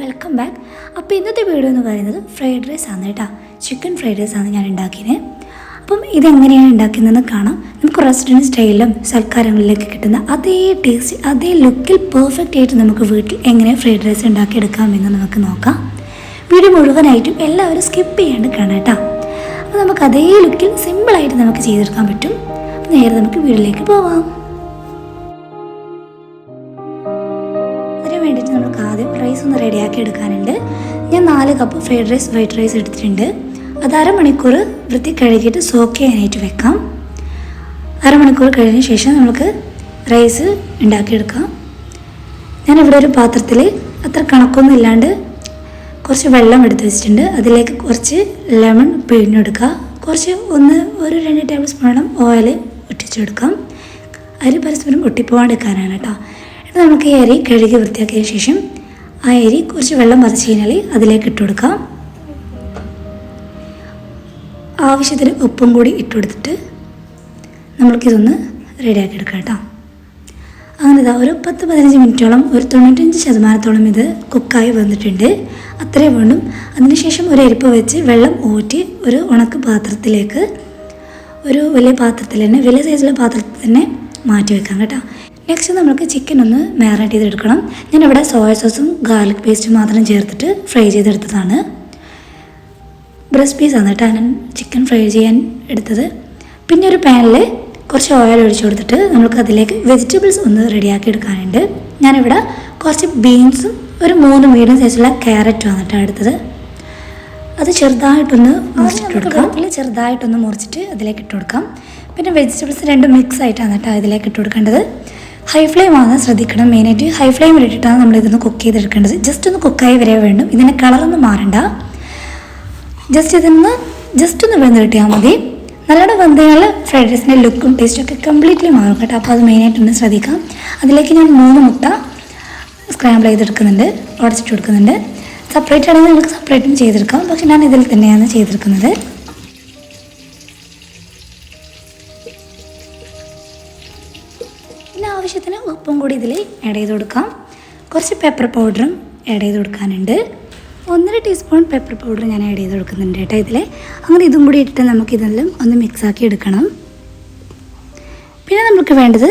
Welcome back. അപ്പോൾ ഇന്നത്തെ video എന്ന് പറയുന്നത് ഫ്രൈഡ് റൈസ് ആണ് കേട്ടോ. ചിക്കൻ ഫ്രൈഡ് റൈസ് ആണ് ഞാൻ ഉണ്ടാക്കിയത്. അപ്പം ഇതെങ്ങനെയാണ് ഉണ്ടാക്കുന്നതെന്ന് കാണാം. നമുക്ക് റെസ്റ്റോറൻറ്റ് സ്റ്റൈലിലും സൽക്കാരങ്ങളിലേക്ക് കിട്ടുന്ന അതേ ടേസ്റ്റ്, അതേ ലുക്കിൽ പെർഫെക്റ്റ് ആയിട്ട് നമുക്ക് വീട്ടിൽ എങ്ങനെ ഫ്രൈഡ് റൈസ് ഉണ്ടാക്കിയെടുക്കാമെന്ന് നമുക്ക് നോക്കാം. വീഡിയോ മുഴുവനായിട്ടും എല്ലാവരും സ്കിപ്പ് ചെയ്യാണ്ട് കാണാം കേട്ടോ. അപ്പോൾ നമുക്ക് അതേ ലുക്കിൽ സിമ്പിളായിട്ട് നമുക്ക് ചെയ്തെടുക്കാൻ പറ്റും. നേരെ നമുക്ക് വീട്ടിലേക്ക് പോവാം. അതിന് വേണ്ടിയിട്ട് നമുക്ക് ആദ്യം റൈസ് ഒന്ന് റെഡിയാക്കി എടുക്കാനുണ്ട്. ഞാൻ 4 cup fried rice white rice എടുത്തിട്ടുണ്ട്. അത് അരമണിക്കൂർ വൃത്തി കഴുകിയിട്ട് സോക്ക് ചെയ്യാനായിട്ട് വെക്കാം. അരമണിക്കൂർ കഴിഞ്ഞ ശേഷം നമുക്ക് റൈസ് ഉണ്ടാക്കിയെടുക്കാം. ഞാനിവിടെ ഒരു പാത്രത്തിൽ അത്ര കണക്കൊന്നും ഇല്ലാണ്ട് കുറച്ച് വെള്ളം എടുത്ത് വെച്ചിട്ടുണ്ട്. അതിലേക്ക് കുറച്ച് ലെമൺ പിഴിഞ്ഞെടുക്കുക. ഒരു 2 ടേബിൾ സ്പൂണോളം ഓയിൽ ഒറ്റിച്ചെടുക്കാം. അരി പരസ്പരം ഒട്ടിപ്പോവാണ്ടിരിക്കാനാണ് കേട്ടോ. എന്നിട്ട് നമുക്ക് ഈ അരി കഴുകി വൃത്തിയാക്കിയ ശേഷം ആ അരി കുറച്ച് വെള്ളം മറിച്ച് കഴിഞ്ഞാൽ അതിലേക്ക് ഇട്ട് കൊടുക്കാം. ആവശ്യത്തിന് ഉപ്പും കൂടി ഇട്ടുകൊടുത്തിട്ട് നമ്മൾക്കിതൊന്ന് റെഡിയാക്കി എടുക്കാം കേട്ടോ. അങ്ങനെ ഇതാ ഒരു 10-15 മിനിറ്റോളം, ഒരു 95% ഇത് കുക്കായി വന്നിട്ടുണ്ട്. അത്രയും വേണ്ടും. അതിനുശേഷം ഒരു അരിപ്പ വെച്ച് വെള്ളം ഊറ്റി ഒരു ഉണക്ക് പാത്രത്തിലേക്ക്, ഒരു വലിയ പാത്രത്തിൽ തന്നെ, വലിയ സൈസിലെ പാത്രത്തിൽ തന്നെ മാറ്റി വെക്കാം കേട്ടോ. നെക്സ്റ്റ് നമുക്ക് ചിക്കൻ ഒന്ന് മാരിനേറ്റ് ചെയ്തെടുക്കണം. ഞാനിവിടെ സോയ സോസും ഗാർലിക് പേസ്റ്റും മാത്രം ചേർത്തിട്ട് ഫ്രൈ ചെയ്തെടുത്തതാണ്. ബ്രസ്റ്റ് പീസാണ് കേട്ടോ ഞാൻ ചിക്കൻ ഫ്രൈ ചെയ്യാൻ എടുത്തത്. പിന്നെ ഒരു പാനിൽ കുറച്ച് ഓയിൽ ഒഴിച്ചു കൊടുത്തിട്ട് നമുക്ക് അതിലേക്ക് വെജിറ്റബിൾസ് ഒന്ന് റെഡിയാക്കി എടുക്കാനുണ്ട്. ഞാനിവിടെ കുറച്ച് ബീൻസും ഒരു 3 മീഡിയം സൈസുള്ള ക്യാരറ്റുമാണ് കേട്ടോ എടുത്തത്. അത് ചെറുതായിട്ടൊന്ന് മുറിച്ചിട്ട് കൊടുക്കാം. ചെറുതായിട്ടൊന്ന് മുറിച്ചിട്ട് അതിലേക്ക് ഇട്ട് കൊടുക്കാം. പിന്നെ വെജിറ്റബിൾസ് രണ്ടും മിക്സ് ആയിട്ടാണ് കേട്ടോ ഇതിലേക്ക് ഇട്ട് കൊടുക്കേണ്ടത്. ഹൈ ഫ്ലെയിമാണ് ശ്രദ്ധിക്കണം. മെയിനായിട്ട് ഹൈ ഫ്ലെയിമിൽ ഇട്ടിട്ടാണ് നമ്മളിതൊന്ന് കുക്ക് ചെയ്തെടുക്കേണ്ടത്. ജസ്റ്റ് ഒന്ന് കുക്കായി വരെ വേണം. ഇതിൻ്റെ കളറൊന്നും മാറണ്ട. ജസ്റ്റ് ഒന്ന് വെന്ത് കിട്ടിയാൽ മതി. നല്ലോണം വെന്ത് കഴിഞ്ഞാൽ ഫ്രൈഡ് റൈസിൻ്റെ ലുക്കും ടേസ്റ്റും ഒക്കെ കംപ്ലീറ്റ്ലി മാറും കേട്ടോ. അപ്പോൾ അത് മെയിനായിട്ടൊന്ന് ശ്രദ്ധിക്കാം. അതിലേക്ക് ഞാൻ 3 മുട്ട സ്ക്രാമ്പിൾ ചെയ്തെടുക്കുന്നുണ്ട്, ഉടച്ചിട്ട് കൊടുക്കുന്നുണ്ട്. സെപ്പറേറ്റ് ആണെങ്കിൽ നമുക്ക് സെപ്പറേറ്റും ചെയ്തെടുക്കാം. പക്ഷെ ഞാൻ ഇതിൽ തന്നെയാണ് ചെയ്തെടുക്കുന്നത്. പിന്നെ ആവശ്യത്തിന് ഉപ്പും കൂടി ഇതിൽ ആഡ് ചെയ്ത് കൊടുക്കാം. കുറച്ച് പെപ്പർ പൗഡറും ആഡ് ചെയ്ത് കൊടുക്കാനുണ്ട്. 1.5 ടീസ്പൂൺ പെപ്പർ പൗഡർ ഞാൻ ആഡ് ചെയ്ത് കൊടുക്കുന്നുണ്ട് കേട്ടോ ഇതിൽ. അങ്ങനെ ഇതും കൂടി ഇട്ടിട്ട് നമുക്കിതെല്ലാം ഒന്ന് മിക്സാക്കി എടുക്കണം. പിന്നെ നമുക്ക് വേണ്ടത്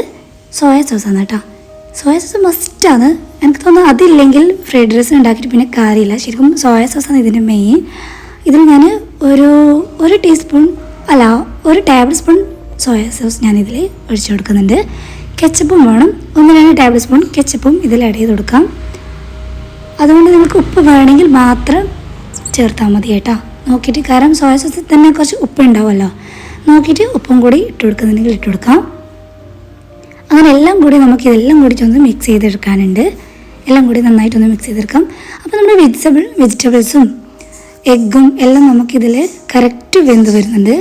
സോയ സോസാണ് കേട്ടോ. സോയ സോസ് മസ്റ്റാണ്. എനിക്ക് തോന്നുന്നു അതില്ലെങ്കിൽ ഫ്രൈഡ് റൈസ് ഉണ്ടാക്കിയിട്ട് പിന്നെ കാര്യമില്ല. ശരിക്കും സോയ സോസാണ് ഇതിൻ്റെ മെയിൻ. ഇതിൽ ഞാൻ ഒരു ടീസ്പൂൺ അല്ല 1 ടേബിൾ സ്പൂൺ സോയ സോസ് ഞാനിതിൽ ഒഴിച്ചു കൊടുക്കുന്നുണ്ട്. കെച്ചപ്പും വേണം. 1-2 ടേബിൾ സ്പൂൺ കെച്ചപ്പും ഇതിൽ ആഡ് ചെയ്ത് കൊടുക്കാം. അതുകൊണ്ട് നിങ്ങൾക്ക് ഉപ്പ് വേണമെങ്കിൽ മാത്രം ചേർത്താൽ മതി കേട്ടോ. നോക്കിയിട്ട്, കാരണം സോയ സോസിൽ തന്നെ കുറച്ച് ഉപ്പ് ഉണ്ടാവുമല്ലോ, നോക്കിയിട്ട് ഉപ്പും കൂടി ഇട്ട് കൊടുക്കുന്നുണ്ടെങ്കിൽ ഇട്ട് കൊടുക്കാം. അങ്ങനെ എല്ലാം കൂടി നമുക്കിതെല്ലാം കൂടി ഒന്ന് മിക്സ് ചെയ്തെടുക്കാനുണ്ട്. എല്ലാം കൂടി നന്നായിട്ടൊന്ന് മിക്സ് ചെയ്തെടുക്കാം. അപ്പോൾ നമ്മുടെ വെജിറ്റബിൾസും എഗ്ഗും എല്ലാം നമുക്കിതിൽ കറക്റ്റ് വെന്ത് വരുന്നുണ്ട്.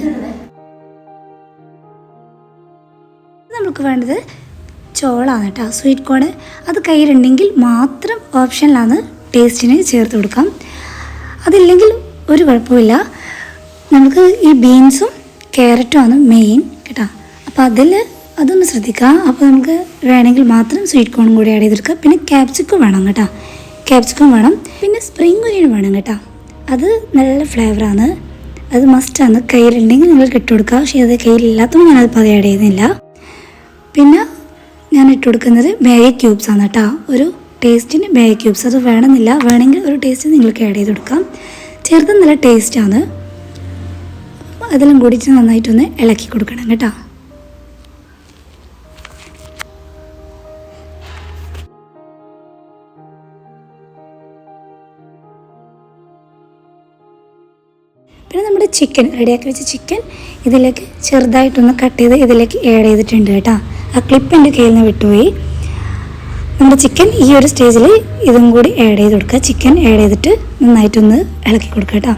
നമുക്ക് വേണ്ടത് ചോളാണ് കേട്ടോ, സ്വീറ്റ് കോൺ. അത് കയ്യിലുണ്ടെങ്കിൽ മാത്രം ഓപ്ഷനിലാണ് ടേസ്റ്റിന് ചേർത്ത് കൊടുക്കാം. അതില്ലെങ്കിൽ ഒരു കുഴപ്പമില്ല. നമുക്ക് ഈ ബീൻസും ക്യാരറ്റും ആണ് മെയിൻ കേട്ടോ. അപ്പോൾ അതൊന്ന് ശ്രദ്ധിക്കുക. അപ്പോൾ നമുക്ക് വേണമെങ്കിൽ മാത്രം സ്വീറ്റ് കോണും കൂടി ആഡ് ചെയ്തെടുക്കുക. പിന്നെ ക്യാപ്സിക്കം വേണം കേട്ടോ, ക്യാപ്സിക്കം വേണം. പിന്നെ സ്പ്രിംഗ് ഒനിയൻ വേണം കേട്ടോ. അത് നല്ല ഫ്ലേവറാണ്, അത് മസ്റ്റാണ്. കയ്യിലുണ്ടെങ്കിൽ നിങ്ങൾക്ക് ഇട്ട് കൊടുക്കുക. പക്ഷേ അത് കയ്യിലില്ലാത്തതുകൊണ്ട് ഞാനത് ആഡ് ചെയ്യുന്നില്ല. പിന്നെ ഞാൻ ഇട്ട് കൊടുക്കുന്നത് മാഗി ക്യൂബ്സ് ആണ് കേട്ടോ. ഒരു ടേസ്റ്റിന് മാഗി ക്യൂബ്സ് അത് വേണമെന്നില്ല, വേണമെങ്കിൽ ഒരു ടേസ്റ്റ് നിങ്ങൾക്ക് ആഡ് ചെയ്ത് കൊടുക്കാം. ചേർത്ത് നല്ല ടേസ്റ്റാണ്. അതെല്ലാം കൂടിയിട്ട് നന്നായിട്ടൊന്ന് ഇളക്കി കൊടുക്കണം കേട്ടോ. പിന്നെ നമ്മുടെ ചിക്കൻ റെഡിയാക്കി വെച്ച ചിക്കൻ ഇതിലേക്ക് ചെറുതായിട്ടൊന്ന് കട്ട് ചെയ്ത് ഇതിലേക്ക് ആഡ് ചെയ്തിട്ടുണ്ട് കേട്ടോ. ആ ക്ലിപ്പ് എൻ്റെ കയ്യിൽ നിന്ന് വിട്ടുപോയി. നമ്മുടെ ചിക്കൻ ഈ ഒരു സ്റ്റേജിൽ ഇതും കൂടി ആഡ് ചെയ്ത് കൊടുക്കുക. ചിക്കൻ ആഡ് ചെയ്തിട്ട് നന്നായിട്ടൊന്ന് ഇളക്കി കൊടുക്കുക കേട്ടോ.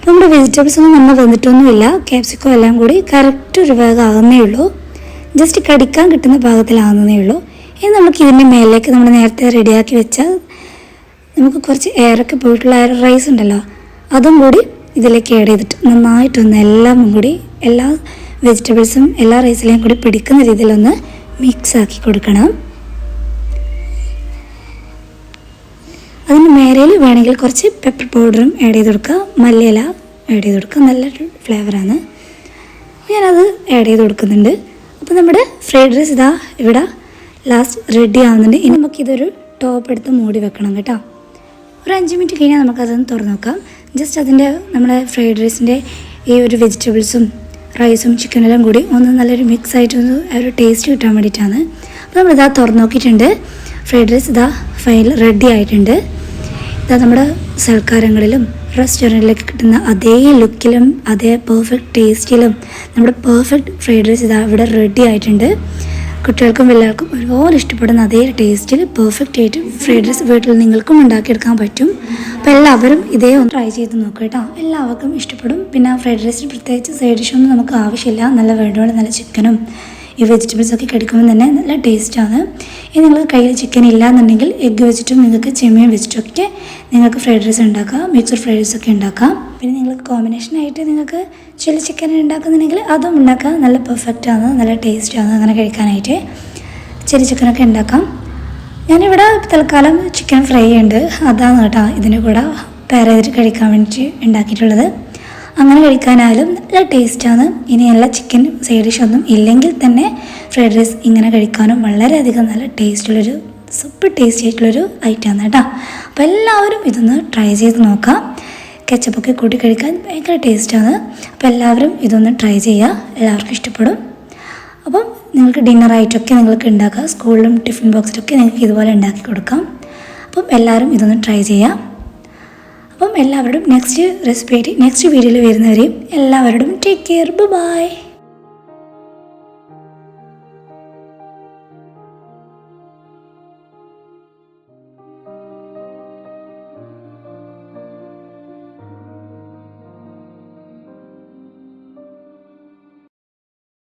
നമ്മുടെ വെജിറ്റബിൾസ് ഒന്നും നമ്മൾ വെന്തിട്ടൊന്നുമില്ല. ക്യാപ്സിക്കോ എല്ലാം കൂടി കറക്റ്റ് ഒരു ഭാഗം ആകുന്നേ ഉള്ളൂ. ജസ്റ്റ് കടിക്കാൻ കിട്ടുന്ന ഭാഗത്തിലാകുന്നേ ഉള്ളൂ. ഇനി നമുക്ക് ഇതിൻ്റെ മേലേക്ക് നമ്മൾ നേരത്തെ റെഡിയാക്കി വെച്ചാൽ നമുക്ക് കുറച്ച് എയറൊക്കെ പോയിട്ടുള്ള റൈസ് ഉണ്ടല്ലോ, അതും കൂടി ഇതിലേക്ക് ആഡ് ചെയ്തിട്ട് നന്നായിട്ടൊന്ന് എല്ലാം കൂടി എല്ലാ വെജിറ്റബിൾസും എല്ലാ റൈസിലെയും കൂടി പിടിക്കുന്ന രീതിയിലൊന്ന് മിക്സ് ആക്കി കൊടുക്കണം. അതിന് മേരയിൽ വേണമെങ്കിൽ കുറച്ച് പെപ്പർ പൗഡറും ആഡ് ചെയ്ത് കൊടുക്കുക, മല്ലിയില ആഡ് ചെയ്ത് കൊടുക്കുക. നല്ലൊരു ഫ്ലേവറാണ്. ഞാനത് ആഡ് ചെയ്ത് കൊടുക്കുന്നുണ്ട്. അപ്പോൾ നമ്മുടെ ഫ്രൈഡ് റൈസ് ഇതാ ഇവിടെ ലാസ്റ്റ് റെഡി ആവുന്നുണ്ട്. ഇനി നമുക്കിതൊരു ടോപ്പ് എടുത്ത് മൂടി വെക്കണം കേട്ടോ. ഒരു 5 മിനിറ്റ് കഴിഞ്ഞാൽ നമുക്കതൊന്ന് തുറന്ന് നോക്കാം. ജസ്റ്റ് അതിൻ്റെ നമ്മുടെ ഫ്രൈഡ് റൈസിൻ്റെ ഈ ഒരു വെജിറ്റബിൾസും റൈസും ചിക്കനെല്ലാം കൂടി ഒന്ന് നല്ലൊരു മിക്സ് ആയിട്ടൊന്ന് ഒരു ടേസ്റ്റ് കിട്ടാൻ വേണ്ടിയിട്ടാണ്. അപ്പോൾ നമ്മളിതാ തുറന്ന് നോക്കിയിട്ടുണ്ട്. ഫ്രൈഡ് റൈസ് ഇതാ ഫൈനൽ റെഡി ആയിട്ടുണ്ട്. ഇതാ നമ്മുടെ സൽക്കാരങ്ങളിലും റെസ്റ്റോറൻറ്റിലൊക്കെ കിട്ടുന്ന അതേ ലുക്കിലും അതേ പെർഫെക്റ്റ് ടേസ്റ്റിലും നമ്മുടെ പെർഫെക്റ്റ് ഫ്രൈഡ് റൈസ് ഇതാ ഇവിടെ റെഡി ആയിട്ടുണ്ട്. കുട്ടികൾക്കും എല്ലാവർക്കും ഒരുപോലെ ഇഷ്ടപ്പെടുന്ന അതേ ടേസ്റ്റിൽ പെർഫെക്റ്റ് ആയിട്ട് ഫ്രൈഡ് റൈസ് വീട്ടിൽ നിങ്ങൾക്കും ഉണ്ടാക്കിയെടുക്കാൻ പറ്റും. അപ്പോൾ എല്ലാവരും ഇതേ ഒന്ന് ട്രൈ ചെയ്ത് നോക്കുക കേട്ടോ. എല്ലാവർക്കും ഇഷ്ടപ്പെടും. പിന്നെ ഫ്രൈഡ് റൈസിന് പ്രത്യേകിച്ച് സൈഡ് ഡിഷൊന്നും നമുക്ക് ആവശ്യമില്ല. നല്ല വെള്ളമുള്ള നല്ല ചിക്കനും ഈ വെജിറ്റബിൾസൊക്കെ കഴിക്കുമ്പോൾ തന്നെ നല്ല ടേസ്റ്റാണ്. ഇനി നിങ്ങൾ കയ്യിൽ ചിക്കൻ ഇല്ലയെന്നുണ്ടെങ്കിൽ എഗ്ഗ് വെച്ചിട്ടും നിങ്ങൾക്ക് ചെമ്മീൻ വെച്ചിട്ടൊക്കെ നിങ്ങൾക്ക് ഫ്രൈഡ് റൈസ് ഉണ്ടാക്കാം, മിക്സഡ് ഫ്രൈഡ് റൈസ് ഒക്കെ ഉണ്ടാക്കാം. പിന്നെ നിങ്ങൾക്ക് കോമ്പിനേഷനായിട്ട് നിങ്ങൾക്ക് ചില്ലി ചിക്കൻ ഉണ്ടാക്കുന്നുണ്ടെങ്കിൽ അതും ഉണ്ടാക്കാം. നല്ല പെർഫെക്റ്റാണ്, നല്ല ടേസ്റ്റാണ് അങ്ങനെ കഴിക്കാനായിട്ട്. ചില്ലി ചിക്കനൊക്കെ ഉണ്ടാക്കാം. ഞാനിവിടെ തൽക്കാലം ചിക്കൻ ഫ്രൈ ഉണ്ട്, അതാണ് കേട്ടോ ഇതിൻ്റെ കൂടെ പെയർ ചെയ്തിട്ട് കഴിക്കാൻ വേണ്ടിയിട്ട് ഉണ്ടാക്കിയിട്ടുള്ളത്. അങ്ങനെ കഴിക്കാനായാലും നല്ല ടേസ്റ്റാണ്. ഇനി എല്ലാ ചിക്കൻ സൈഡ് ഡിഷൊന്നും ഇല്ലെങ്കിൽ തന്നെ ഫ്രൈഡ് റൈസ് ഇങ്ങനെ കഴിക്കാനും വളരെയധികം നല്ല ടേസ്റ്റുള്ളൊരു സൂപ്പർ ടേസ്റ്റി ആയിട്ടുള്ളൊരു ഐറ്റമാണ് കേട്ടോ. അപ്പോൾ എല്ലാവരും ഇതൊന്ന് ട്രൈ ചെയ്ത് നോക്കാം. കെച്ചപ്പൊക്കെ കൂട്ടി കഴിക്കാൻ ഭയങ്കര ടേസ്റ്റാണ്. അപ്പോൾ എല്ലാവരും ഇതൊന്ന് ട്രൈ ചെയ്യുക, എല്ലാവർക്കും ഇഷ്ടപ്പെടും. അപ്പം നിങ്ങൾക്ക് ഡിന്നറായിട്ടൊക്കെ നിങ്ങൾക്ക് ഉണ്ടാക്കാം. സ്കൂളിലും ടിഫിൻ ബോക്സിലൊക്കെ നിങ്ങൾക്ക് ഇതുപോലെ ഉണ്ടാക്കി കൊടുക്കാം. അപ്പം എല്ലാവരും ഇതൊന്ന് ട്രൈ ചെയ്യാം. അപ്പം എല്ലാവരോടും നെക്സ്റ്റ് റെസിപ്പി ആയിട്ട് നെക്സ്റ്റ് വീഡിയോയിൽ വരുന്നവരെയും എല്ലാവരോടും ടേക്ക് കെയർ, ബൈ.